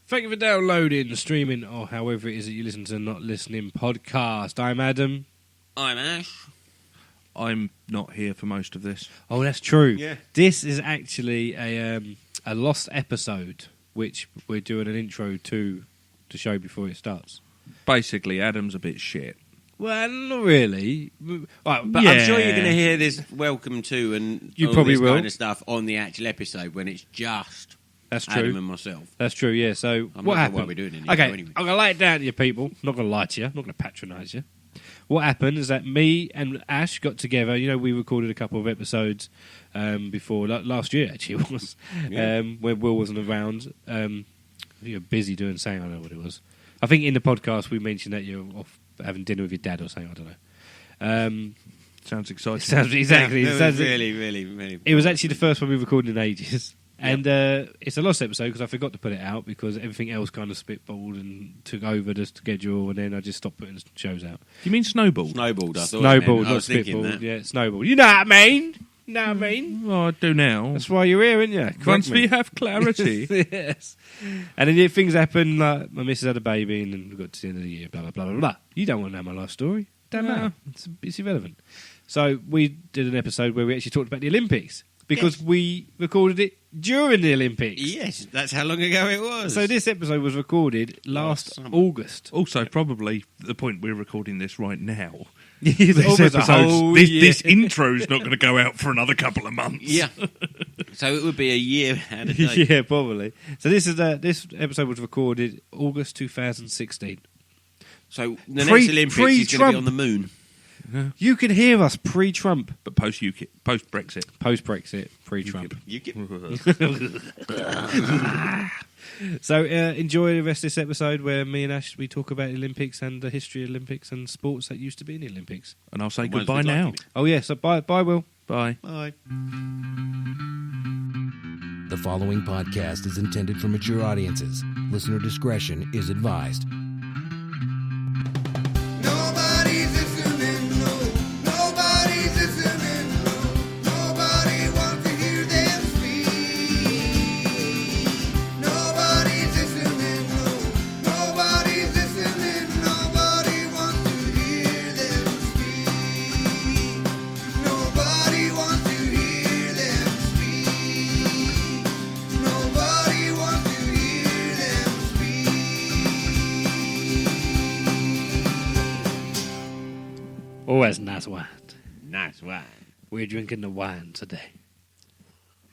Thank you for downloading, streaming, or however it is that you listen to Not Listening podcast. I'm Adam. I'm Ash. I'm not here for most of this. Oh, that's true. Yeah. This is actually a lost episode, which we're doing an intro to show before it starts. Basically, Adam's a bit shit. Well, not really. Right, But Yeah. I'm sure you're going to hear this welcome to and You all probably this will. kind of stuff on the actual episode when it's just That's Adam true. and myself. That's true, yeah. So, I'm what not sure happened? why we're doing it Okay, anyway. I'm going to lay it down to you people. I'm not going to lie to you. I'm not going to patronise you. What happened is that me and Ash got together. You know, we recorded a couple of episodes before, last year actually it was, Yeah. when Will wasn't around. You're busy doing something, I don't know what it was. I think in the podcast we mentioned that you're off having dinner with your dad or something, I don't know. Sounds exciting. Sounds, exactly. Yeah, It it sounds- was really. It was actually the first one we recorded in ages. And it's a lost episode because I forgot to put it out because everything else kind of spitballed and took over the schedule, and then I just stopped putting shows out. You mean snowball? Snowballed, I thought. Snowballed, I not was thinking spitballed. that. Yeah, snowballed. You know what I mean? You know what I mean? Well, I do now. That's why you're here, aren't you? Correct Once me. we have clarity. Yes. And then things happen, like my missus had a baby, and then we got to the end of the year, blah, blah, blah, blah, blah. You don't want to know my life story. Don't know. It's irrelevant. So we did an episode where we actually talked about the Olympics because we recorded it during the Olympics. Yes, that's how long ago it was. So this episode was recorded last summer. August. Also, probably the point we're recording this right now. This This intro's not going to go out for another couple of months. Yeah. So it would be a year out of date. Yeah, probably. So this episode was recorded August 2016. So the Pre- next Olympics is going to pre-Trump. be on the moon. You can hear us pre-Trump, But post-UKIP, post-Brexit. post-Brexit, pre-Trump. You get So enjoy the rest of this episode where me and Ash we talk about the Olympics and the history of Olympics and sports that used to be in the Olympics. And I'll say Might as goodbye well now. document. Oh yeah, so bye, Will. Bye. Bye. The following podcast is intended for mature audiences. Listener discretion is advised. Nobody's listening, no. Nobody's listening, no. Nobody wants to hear them speak. Nobody's listening, no. Nobody's listening. Nobody wants to hear them speak. Nobody wants to hear them speak. Nobody wants to hear them speak. Oh, that's nice wine. Nice wine. We're drinking the wine today.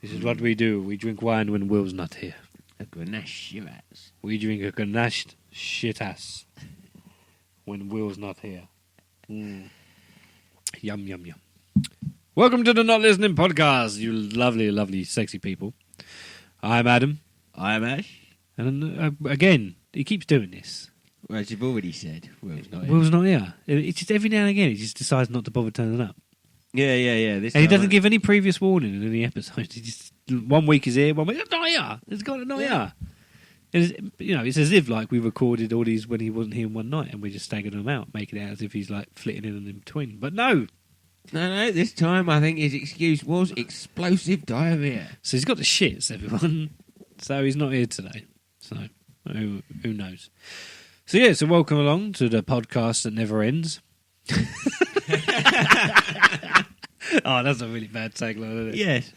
This is what we do. We drink wine when Will's not here. A Grenache Shiraz. We drink a ganache shit ass when Will's not here. Yum, yum, yum. Welcome to the Not Listening podcast, you lovely, lovely, sexy people. I'm Adam. I am Ash. And again, he keeps doing this. Well, as you've already said, Will's not here. Will's not here. It's just every now and again he just decides not to bother turning up. Yeah. This And he time doesn't give any previous warning in any episode. He just 1 week is here, 1 week not here. It's got not here. And it's as if like we recorded all these when he wasn't here one night, and we just staggered them out, making it out as if he's like flitting in and in between. But no, No, this time I think his excuse was explosive diarrhea. so he's got the shits, everyone. So he's not here today. So who knows? So yeah, so welcome along to the podcast that never ends. Oh, that's a really bad tagline, isn't it? Yes.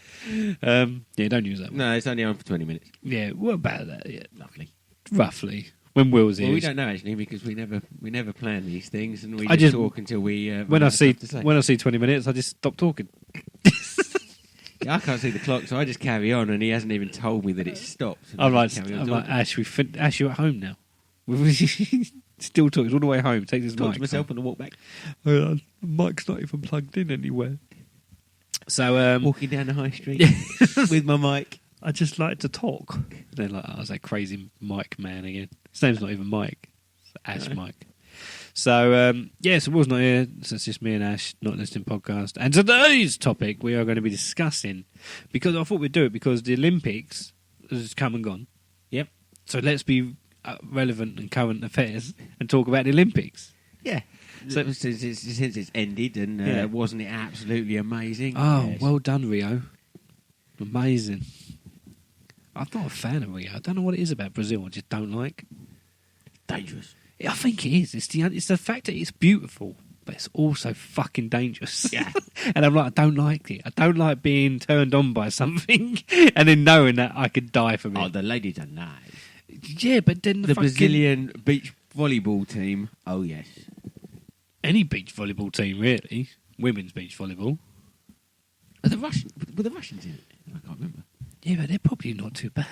Yeah, don't use that one. No, it's only on for 20 minutes. Yeah, what about that? Yeah, roughly. When Will's here. Well, we don't know actually because we never plan these things and we I just just- talk until we. when I run out of see stuff to say. when I see 20 minutes, I just stop talking. Yeah, I can't see the clock, so I just carry on, and he hasn't even told me that it's stopped. And I'm I like, just carry on I'm like talking. Ash, you're at home now. Still talking all the way home. Take this Talk mic. to myself on the walk back, The mic's not even plugged in anywhere. So walking down the high street with my mic. I just like to talk. They're like, I was that crazy Mike man again. His name's not even Mike. It's Ash No. Mike. So, so Will's not here. So it's just me and Ash, Not Listening podcast. And today's topic we are going to be discussing, because I thought we'd do it because the Olympics has come and gone. Yep. So let's be relevant and current affairs and talk about the Olympics. Yeah. So- since it's ended, and Yeah. wasn't it absolutely amazing? Oh, Yes. well done, Rio. Amazing. I'm not a fan of Rio. I don't know what it is about Brazil. I just don't like. Dangerous. I think it is. It's the fact that it's beautiful, but it's also fucking dangerous. Yeah. And I'm like, I don't like it. I don't like being turned on by something and then knowing that I could die from it. Oh, the ladies are nice. Yeah, but then The Brazilian beach volleyball team. Oh yes. any beach volleyball team really, women's beach volleyball. Were the Russians in it? I can't remember. Yeah, but they're probably not too bad.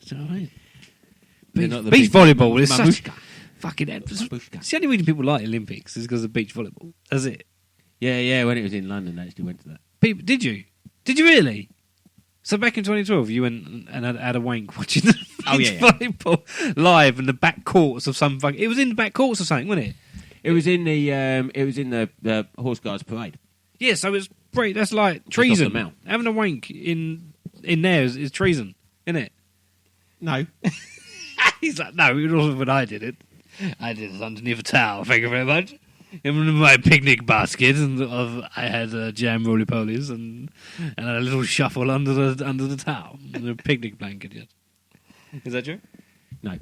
Do you know what I mean? They're not the Beach big volleyball is such Mamushka. fucking. Mamushka. It's the only reason people like Olympics is because of beach volleyball. That's it. Yeah. When it was in London, I actually went to that. People, did you? Did you really? So back in 2012, you went and had a wank watching the beach volleyball live in the back courts of some fucking. It was in the back courts or something, wasn't it? It was in the Horse Guards Parade. Yeah, so it's great. That's like off treason. the mount. Having a wank in there is treason, isn't it? No. He's like, no, it wasn't when I did it. I did it underneath a towel. Thank you very much. In my picnic basket, and I had jam roly-polies and a little shuffle under the towel, and a picnic blanket. Yes. Is that true? No.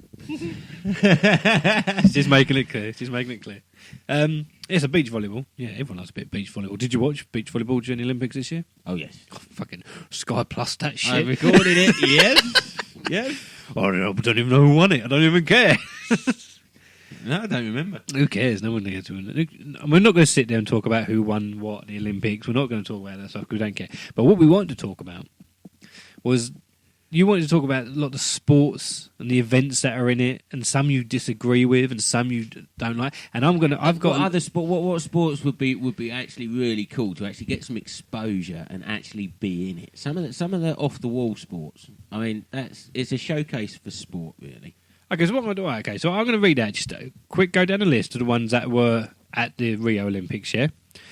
She's making it clear. It's a beach volleyball. Yeah, everyone loves a bit of beach volleyball. Did you watch beach volleyball during the Olympics this year? Oh yes. Oh, fucking Sky Plus that shit. I recorded it. Yes. Yes. I don't even know who won it. I don't even care. No, I don't remember. Who cares? No one cares to win it. We're not going to sit there and talk about who won what at the Olympics. We're not going to talk about that stuff because we don't care. But what we wanted to talk about was you wanted to talk about a lot of the sports and the events that are in it, and some you disagree with, and some you don't like. And I've got other sport. What sports would be actually really cool to actually get some exposure and actually be in it. Some of the off the wall sports. I mean, it's a showcase for sport, really. Okay, so what am I doing? Okay, so I'm going to read out just a quick go down the list of the ones that were at the Rio Olympics, yeah?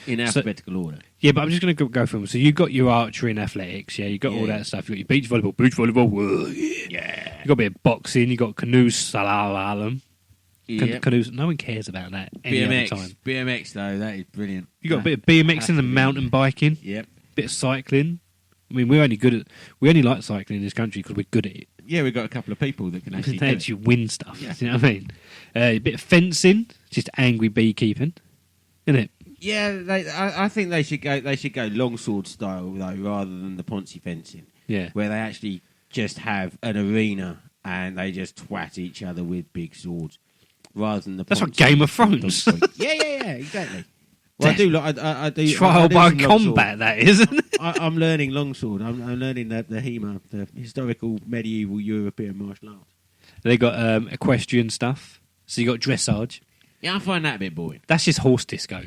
In alphabetical order. Yeah, but I'm just going to go through them. So you've got your archery and athletics, yeah? You've got all that stuff. You've got your beach volleyball, whoa, yeah. You've got a bit of boxing, you've got canoe slalom. Yep. Canoes, no one cares about that any other time. BMX, though, that is brilliant. You've got a bit of BMX and the mountain biking. Yep. Bit of cycling. I mean, we only like cycling in this country because we're good at it. Yeah, we've got a couple of people that can actually They do it. actually win stuff. Yeah. You know what I mean? A bit of fencing, just angry beekeeping, isn't it? Yeah, I think they should go longsword style though, rather than the Ponzi fencing. Yeah. Where they actually just have an arena and they just twat each other with big swords, rather than the. That's Ponzi like Game of Thrones. yeah, exactly. Well, I do. I do. Trial I do by some longsword. combat, that isn't it? I'm learning longsword. I'm learning the HEMA, the historical medieval European martial arts. They got equestrian stuff. So you got dressage. Yeah, I find that a bit boring. That's just horse disco.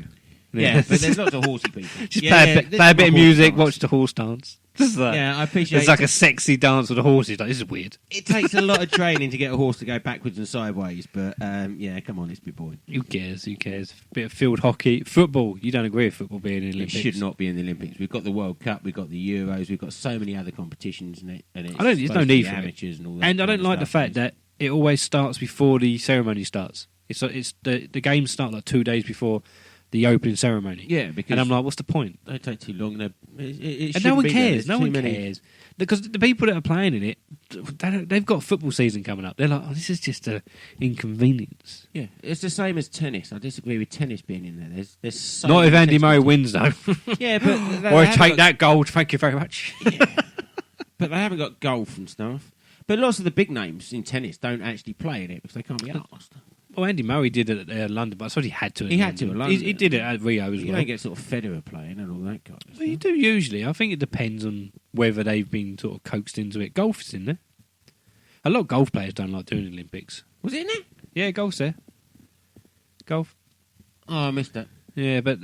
Yeah, but there's lots of horsey people. Just Yeah, play a bit of music, dance. watch the horse dance. Just like, Yeah, I appreciate it's like a sexy dance with the horses. Like, this is weird. It takes a lot of training to get a horse to go backwards and sideways, but yeah, come on, it's a bit boring. Who cares? Bit of field hockey. Football. You don't agree with football being in the It Olympics? should not be in the Olympics. We've got the World Cup, we've got the Euros, we've got so many other competitions, and it's There's no need for it. amateurs and all that. And I kind don't of like the stuff. fact that it always starts before the ceremony starts. It's the games start like 2 days before the opening ceremony. Yeah, because And I'm like, what's the point? they take too long. It And no shouldn't one be there. cares. There's No too one many- cares. Because the people that are playing in it, they've got football season coming up. They're like, oh, this is just an inconvenience. Yeah, it's the same as tennis. I disagree with tennis being in there. There's so Not if many Andy tennis Murray players. wins, though. Yeah, but they or haven't take got- that gold. Thank you very much. Yeah. But they haven't got golf and stuff. But lots of the big names in tennis don't actually play in it because they can't be asked. Well, Andy Murray did it at London, but I thought he had to. He had to at London. He did it at Rio as You well. don't get sort of Federer playing and all that kind of Well, you stuff. do usually. I think it depends on whether they've been sort of coaxed into it. Golf is in there. A lot of golf players don't like doing the Olympics. Was it in there? Yeah, golf's there. Golf. Oh, I missed that. Yeah, but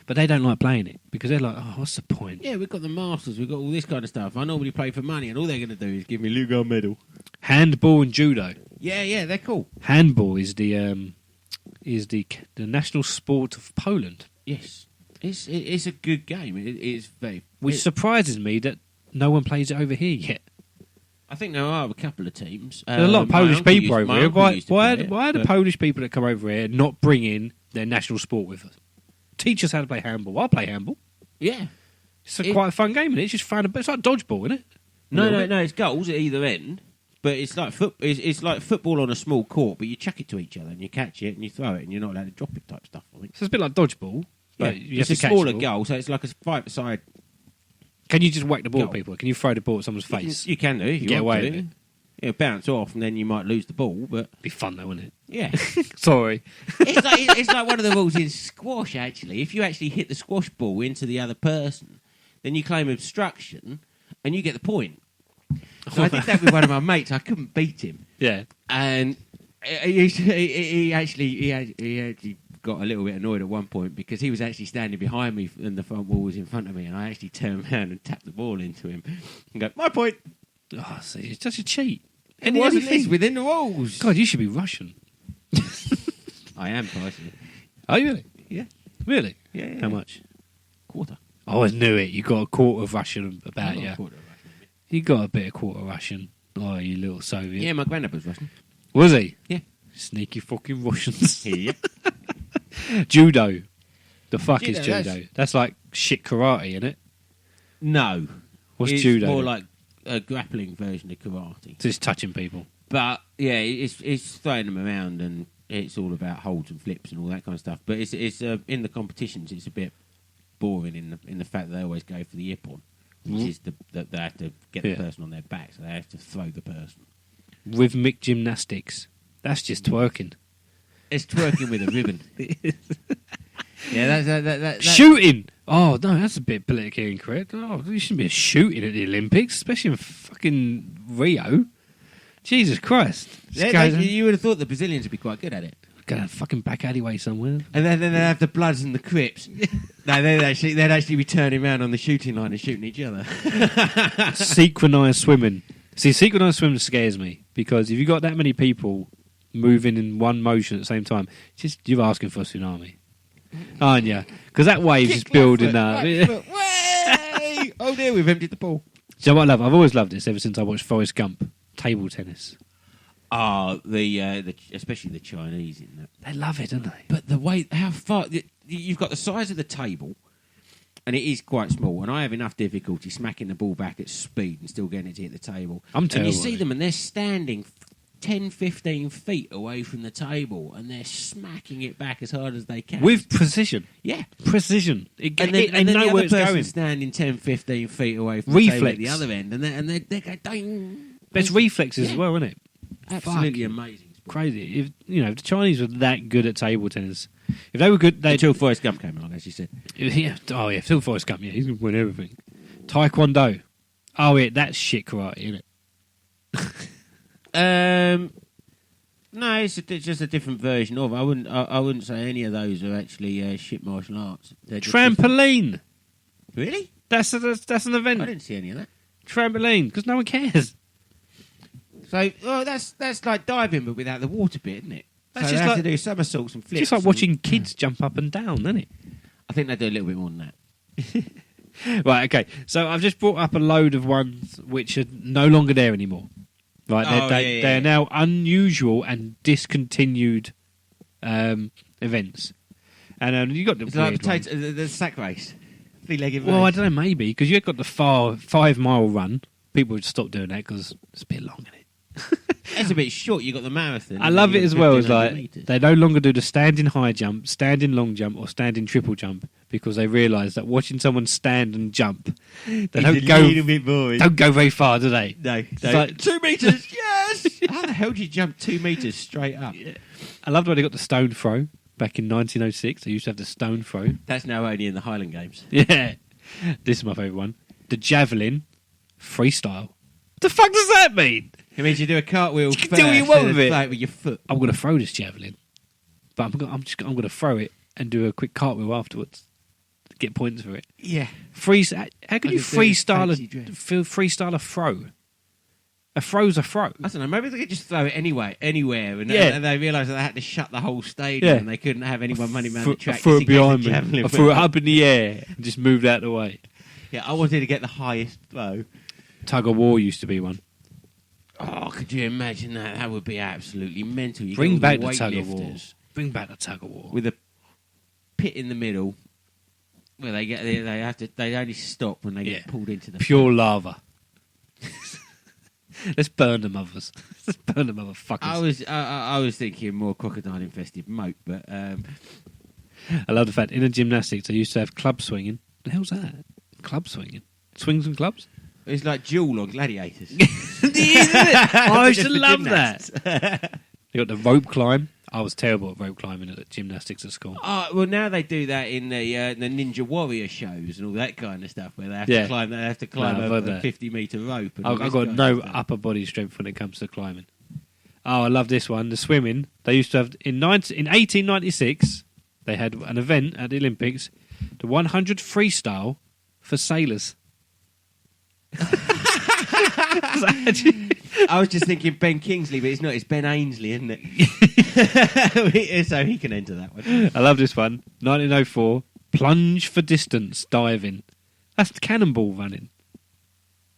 but they don't like playing it because they're like, oh, what's the point? Yeah, we've got the Masters, we've got all this kind of stuff. I normally play for money, and all they're going to do is give me a Lugo medal. Handball and judo. Yeah, they're cool. Handball is the national sport of Poland, Yes, it's a good game. It's very. which surprises me that no one plays it over here yet. I think there are a couple of teams. There's a lot of my Polish uncle people used- over my here. uncle Why used to play it, are the but- Polish people that come over here not bring in their national sport with us? Teach us how to play handball. I'll play handball. Yeah, It's quite a fun game, isn't it? It's just fun. It's like dodgeball, isn't it? No, it's goals at either end. But it's like it's like football on a small court, but you chuck it to each other and you catch it and you throw it and you're not allowed to drop it type stuff. I think. So it's a bit like dodgeball. Yeah, But you have it's to a catch the smaller ball. goal, so it's like a 5-a-side. Can you just whack the ball at Goal. people? Can you throw the ball at someone's face? You can do if you Get want away to. with it. Yeah, bounce off and then you might lose the ball, but It'd be fun though, wouldn't it? yeah. Sorry. it's like one of the rules in squash, actually. If you actually hit the squash ball into the other person, then you claim obstruction and you get the point. So I did that with one of my mates. I couldn't beat him. Yeah. And he actually got a little bit annoyed at one point because he was actually standing behind me and the front wall was in front of me, and I actually turned around and tapped the ball into him and go, my point. Oh, see, it's such a cheat. It wasn't this within the rules. God, you should be Russian. I am personally. Are you really? Yeah. Really? Yeah. How much? Quarter. I always knew it. You got a quarter of Russian about Not you. a quarter of Russian. You got a bit of quarter Russian. Oh, you little Soviet. Yeah, my granddad was Russian. Was he? Yeah. Sneaky fucking Russians. Yeah. Judo. The fuck is Judo, judo? That's like shit karate, isn't it? No. What's it's judo? more then? like a grappling version of karate. Just touching people. But yeah, it's throwing them around and it's all about holds and flips and all that kind of stuff. But it's in the competitions, it's a bit boring in the fact that they always go for the ippon, which is that they have to get the person on their back, so they have to throw the person. Rhythmic gymnastics. That's just twerking. It's twerking with a ribbon. Yeah, that's Shooting. Oh no, that's a bit politically incorrect. Oh, you shouldn't be shooting at the Olympics, especially in fucking Rio. Jesus Christ! You would have thought the Brazilians would be quite good at it. Got a fucking back alleyway somewhere. And then they have the Bloods and the Crips. No, they'd actually be turning around on the shooting line and shooting each other. Synchronized swimming. See, synchronized swimming scares me because if you've got that many people moving in one motion at the same time, you're asking for a tsunami, aren't you? Because that wave's just building up. Way! Oh dear, we've emptied the pool. Do you know what I love? I've always loved this ever since I watched Forrest Gump. Table tennis. Oh, the especially the Chinese in that. They love it, don't they? But the way how far you've got the size of the table, and it is quite small. And I have enough difficulty smacking the ball back at speed and still getting it to hit the table. I'm terrible. And you see them, and they're standing 10, 15 feet away from the table, and they're smacking it back as hard as they can With precision. Yeah. Precision. They And know then the where other it's person going. standing 10, 15 feet away from the table at Reflex. the other end, and they go ding. Best reflexes Yeah. as well, isn't it? Absolutely amazing. Crazy. If the Chinese were that good at table tennis, if they were good, they'd. Until Forrest Gump came along, as you said. Yeah. Oh yeah, Phil Forrest Gump. Yeah, he's gonna win everything. Taekwondo. Oh yeah, that's shit karate, isn't it? No, it's just a different version of. I wouldn't say any of those are actually shit martial arts. They're just Trampoline. different. Really? That's an event. I didn't see any of that. Trampoline, because no one cares. So, that's like diving, but without the water bit, isn't it? That's So just they have like- to do somersaults and flips. Just like and- watching kids jump up and down, isn't it? I think they do a little bit more than that. Right, okay. So I've just brought up a load of ones which are no longer there anymore. Right, Oh, they yeah. are now unusual and discontinued events. And you got the It's like weird one. potato, the sack race. Three-legged Well, I race. don't know, maybe because you got the 5-mile run. People would stop doing that because it's a bit long, isn't it? It's a bit short. You got the marathon. I and love then it you as got well as 1500 like metres. they no longer do the standing high jump, standing long jump, or standing triple jump because they realise that watching someone stand and jump, they It's a little bit boring. don't go very far, do they? No, It's like- 2 metres, yes! How the hell do you jump 2 metres straight up? I loved when they got the stone throw back in 1906. They used to have the stone throw. That's now only in the Highland Games. Yeah, this is my favourite one. The javelin freestyle. What the fuck does that mean? It means you do a cartwheel You can first do what you want and with then it. throw it with your foot. I'm going to throw this javelin, but I'm going to throw it and do a quick cartwheel afterwards to get points for it. Yeah. How can I you can do freestyle fancy dress. freestyle a throw? A throw's a throw. I don't know, maybe they could just throw it anywhere, and they realised that they had to shut the whole stadium Yeah. and they couldn't have anyone running around the I track. threw just it in case behind the me. javelin I threw it went up in the air and just moved out of the way. Yeah, I wanted to get the highest throw. Tug of war used to be one. Oh, could you imagine that? That would be absolutely mental. You Bring get back all the tug of war. weightlifters Bring back the tug of war. with a pit in the middle where they only stop when they get pulled into the Pure lava. Let's burn the mothers. Let's burn the motherfuckers. I was thinking more crocodile infested moat, but I love the fact in the gymnastics they used to have club swinging. The hell's that? Club swinging? Swings and clubs? it's like duel on gladiators. I used to Just for love gymnasts. that. You got the rope climb. I was terrible at rope climbing at gymnastics at school. Oh, well, now they do that in the Ninja Warrior shows and all that kind of stuff, where they have Yeah. to climb. They have to climb No, I've a heard that. 50-meter rope. And all I've this got kind no of stuff. upper body strength when it comes to climbing. Oh, I love this one. The swimming. They used to have in 1896. They had an event at the Olympics, the 100 freestyle for sailors. I was just thinking Ben Kingsley, but it's not. It's Ben Ainsley, isn't it? So he can enter that one. I love this one. 1904, plunge for distance diving. That's cannonball running,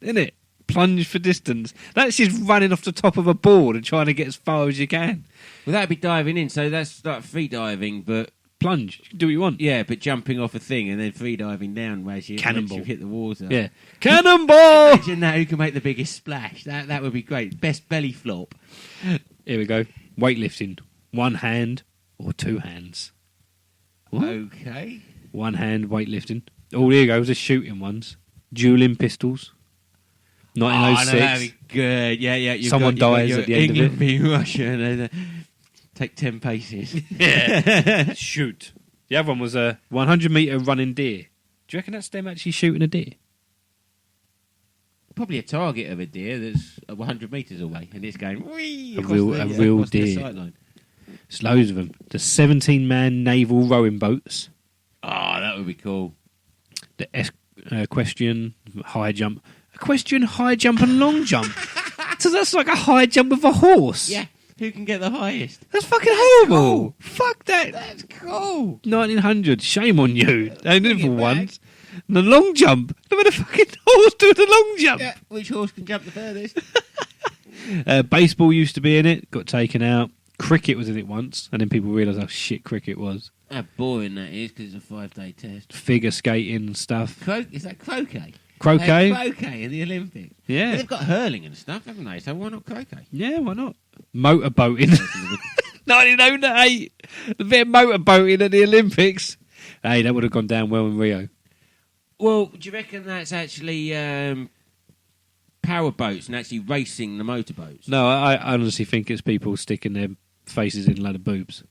isn't it? Plunge for distance. That's just running off the top of a board and trying to get as far as you can. Well, that'd be diving in. So that's like free diving, but Plunge. You can do what you want. yeah, but jumping off a thing and then free diving down as you Cannonball. hit the water. Yeah. Cannonball! Imagine that. Who can make the biggest splash? That would be great. Best belly flop. Here we go. Weightlifting. One hand or two hands. What? Okay. One hand weightlifting. Oh, here you go. The shooting ones. Dueling pistols. Oh, I know, that'd 1906. be good. Yeah. You've Someone got dies your at the end of England it. being Russia and then take 10 paces. Shoot. The other one was a 100-metre running deer. Do you reckon that's them actually shooting a deer? Probably a target of a deer that's 100 metres away and it's going whee A across real across the deer. sight line. There's loads of them. The 17-man naval rowing boats. Oh, that would be cool. The equestrian high jump. Equestrian high jump and long jump. So that's like a high jump with a horse. Yeah. Who can get the highest? That's fucking horrible. cool. Fuck that. That's cool. 1900. Shame on you. They did it for it back. once. And the long jump. Look at the fucking horse doing the long jump. Yeah. Which horse can jump the furthest? Baseball used to be in it. Got taken out. Cricket was in it once. And then people realised how shit cricket was. How boring that is because it's a 5-day test. Figure skating and stuff. Is that croquet? Croquet. They have croquet in the Olympics. Yeah. Well, they've got hurling and stuff, haven't they? So why not croquet? Yeah, why not? Motorboating. 1908. A bit of motorboating at the Olympics. Hey, that would have gone down well in Rio. Well, do you reckon that's actually power boats and actually racing the motorboats? No, I honestly think it's people sticking their faces in a load of boobs.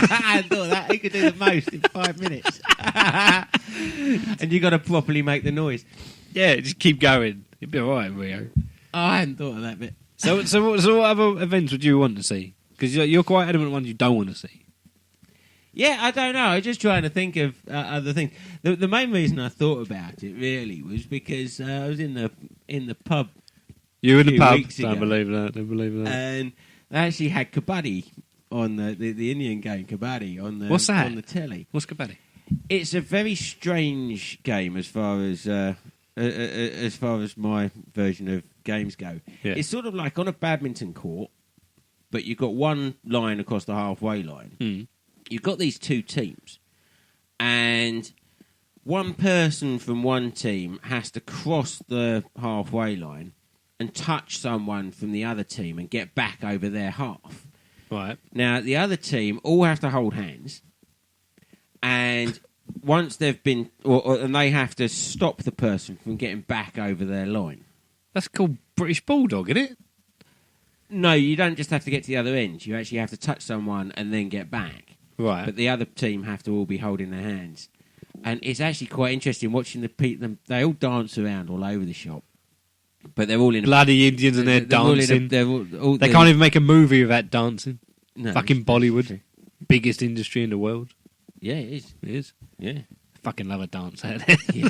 I thought that he could do the most in 5 minutes. And you got to properly make the noise. Yeah, just keep going. You'd be all right in Rio. Oh, I hadn't thought of that bit. So what other events would you want to see? Because you're quite adamant ones you don't want to see. Yeah, I don't know. I was just trying to think of other things. The main reason I thought about it really was because I was in the pub You were in the few pub. weeks ago. Don't believe that. Don't believe that. and they actually had kabaddi on the Indian game kabaddi on the What's that? on the telly. What's kabaddi? It's a very strange game as far as my version of games go. Yeah. It's sort of like on a badminton court, but you've got one line across the halfway line. Mm. You've got these two teams, and one person from one team has to cross the halfway line and touch someone from the other team and get back over their half. Right. Now, the other team all have to hold hands, and once they've been, and they have to stop the person from getting back over their line. That's called British Bulldog, isn't it? No, you don't just have to get to the other end. You actually have to touch someone and then get back. Right. But the other team have to all be holding their hands. And it's actually quite interesting watching them. They all dance around all over the shop. But they're all in Bloody Indians and they're all in dancing. they're all They can't even make a movie without dancing. No, Fucking it's- Bollywood. Biggest industry in the world. Yeah, it is. It is. Yeah. Fucking love a dance out there. Yeah.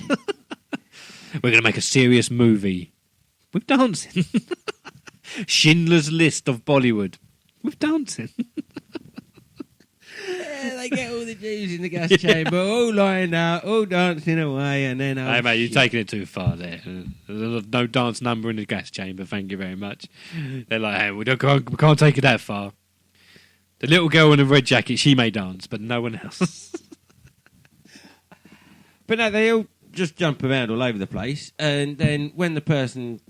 We're going to make a serious movie with dancing. Schindler's List of Bollywood with dancing. Yeah, they get all the Jews in the gas chamber, all lined out, all dancing away, and then... Hey, mate, you're shit. taking it too far there. There's no dance number in the gas chamber, thank you very much. They're like, hey, we can't take it that far. The little girl in a red jacket, she may dance, but no one else. But no, just jump around all over the place, and then when the person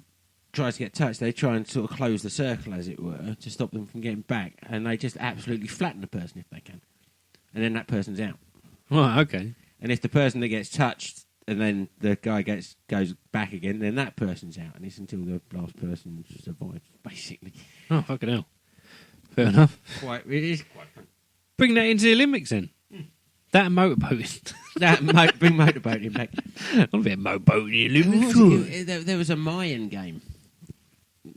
tries to get touched, they try and sort of close the circle, as it were, to stop them from getting back, and they just absolutely flatten the person if they can, and then that person's out. Right, okay. And if the person that gets touched and then the guy goes back again, then that person's out, and it's until the last person survives, basically. Oh, fucking hell. Fair enough. It is quite fun. Bring that into the Olympics then. That and motorboating. Bring motorboating back. I want to be a motorboat in the Olympics. There was a Mayan game.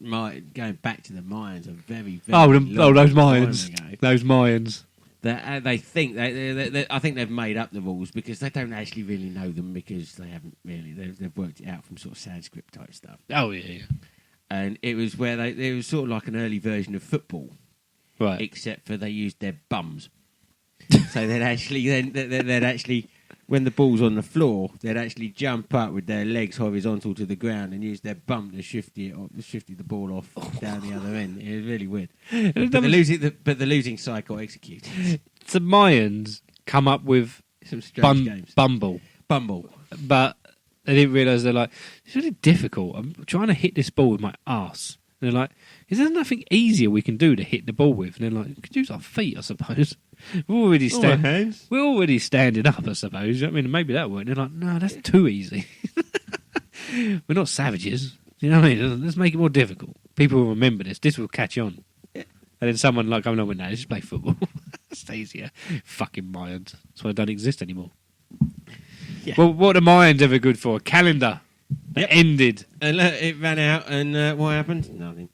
Going back to the Mayans, a very, very Oh, long those time Mayans. ago. Those Mayans. They think I think they've made up the rules because they don't actually really know them because they haven't really they've worked it out from sort of Sanskrit type stuff. Oh, yeah. And it was where it was sort of like an early version of football, Right. except for they used their bums. So they'd actually when the ball's on the floor, they'd actually jump up with their legs horizontal to the ground and use their bum to shift the ball off down the other end. It was really weird. But the losing side got executed. The Mayans come up with Some strange games. Bumble, but they didn't realise they're like, it's really difficult. I'm trying to hit this ball with my arse. And they're like, is there nothing easier we can do to hit the ball with? And they're like, we could use our feet, I suppose. We're already standing up, I suppose. I mean, maybe that won't. They're like, no, that's too easy. We're not savages. You know what I mean? Let's make it more difficult. People will remember this. This will catch on. Yeah. And then someone like coming up with, no, let's just play football. It's easier. Fucking Mayans. That's why they don't exist anymore. Yeah. Well, what are Mayans ever good for? A calendar that ended. And look, it ran out, and what happened? Nothing.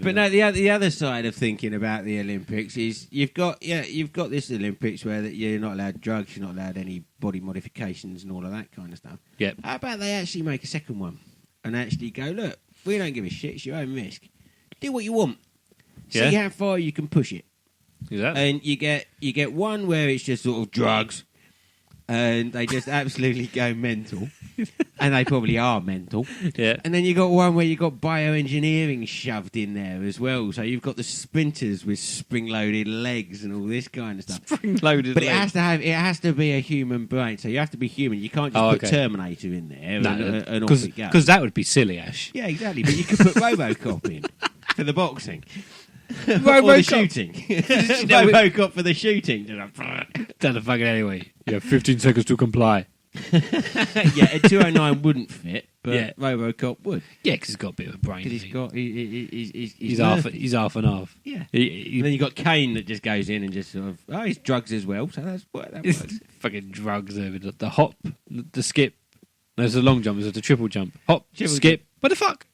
But no, the other side of thinking about the Olympics is you've got this Olympics where that you're not allowed drugs, you're not allowed any body modifications and all of that kind of stuff. Yep. How about they actually make a second one and actually go, look, we don't give a shit, it's your own risk. Do what you want. Yeah. See how far you can push it. Exactly. And you get one where it's just sort of drugs, and they just absolutely go mental, and they probably are mental. Yeah. And then you got one where you got bioengineering shoved in there as well. So you've got the sprinters with spring-loaded legs and all this kind of stuff. Spring-loaded But legs. it has to be a human brain. So you have to be human. You can't just put Terminator in there and off it goes. Because that would be silly, Ash. Yeah, exactly. But you could put RoboCop in for the boxing. Or the shooting. RoboCop for the shooting. Done the fucking anyway. You have 15 seconds to comply. Yeah, a 209 wouldn't fit, but Yeah. RoboCop would. Yeah, because he's got a bit of a brain. Because He's half and half. Yeah. He- And then you got Kane that just goes in and just sort of, he's drugs as well, so that works. fucking drugs over the hop, the skip. There's the long jump, there's the triple jump. Hop, Triple skip. What the fuck?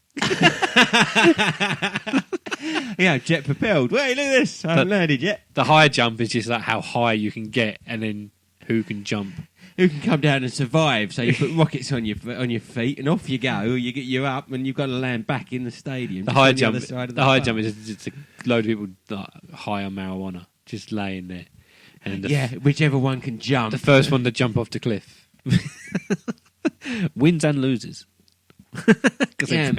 Yeah, jet propelled. Wait, look at this. I haven't learned it yet. The high jump is just like how high you can get and then who can jump. Who can come down and survive? So you put rockets on your feet and off you go. You're up and you've got to land back in the stadium. The just high on jump, other side of the high park. jump is just a load of people high on marijuana just laying there. And then whichever one can jump. the first one to jump off the cliff wins and loses. Yeah.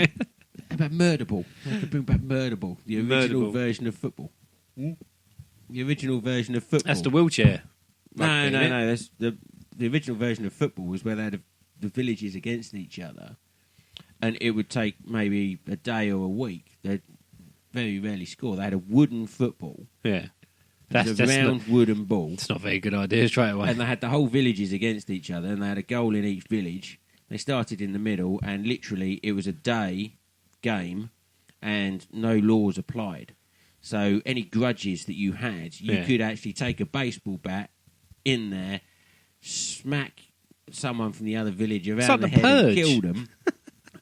About Murderball. I could bring back Murderball, the original Murderball. version of football. The original version of football. That's the wheelchair. No. Rugby, isn't it? That's the original version of football was where they had the villages against each other, and it would take maybe a day or a week. They'd very rarely score. They had a wooden football. Yeah. That's a round wooden ball. It's not a very good idea straight away. And they had the whole villages against each other, and they had a goal in each village. They started in the middle, and literally it was a day game, and no laws applied. So any grudges that you had, you could actually take a baseball bat in there, smack someone from the other village around like the the head Purge. and kill them,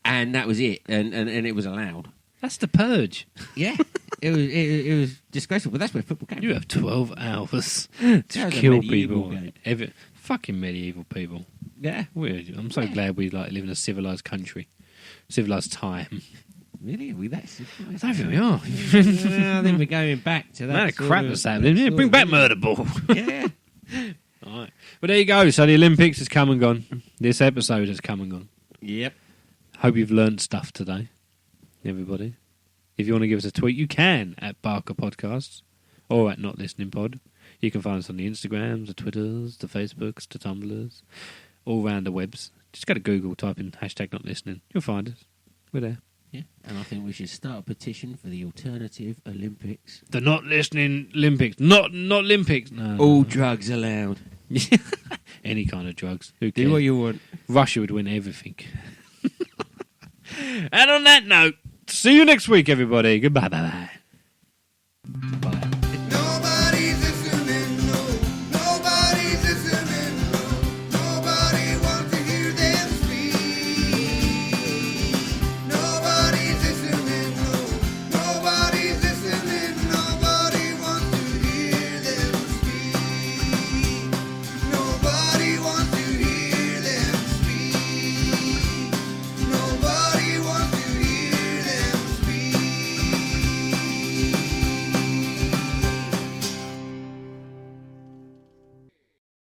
and that was it. And it was allowed. That's the purge. Yeah, it was disgraceful, but that's where football came. You have 12 hours That to was a kill medieval people. game. Fucking medieval people. Yeah, I'm so glad we live in a civilised country, civilised time. really? Are we that? I don't think we are. I think we're going back to that. Man, sort crap of- that's happening. Yeah, sort bring of back thing. Murder Ball. Yeah. All right. But there you go. So the Olympics has come and gone. This episode has come and gone. Yep. Hope you've learned stuff today, everybody. If you want to give us a tweet, you can at Barker Podcasts or at Not Listening Pod. You can find us on the Instagrams, the Twitters, the Facebooks, the Tumblrs, all around the webs. Just go to Google, type in #NotListening. You'll find us. We're there. Yeah, and I think we should start a petition for the alternative Olympics. The Not Listening Olympics. Not Olympics. No. All drugs allowed. Any kind of drugs. Who cares? Do what you want. Russia would win everything. And on that note, see you next week, everybody. Goodbye. Bye-bye.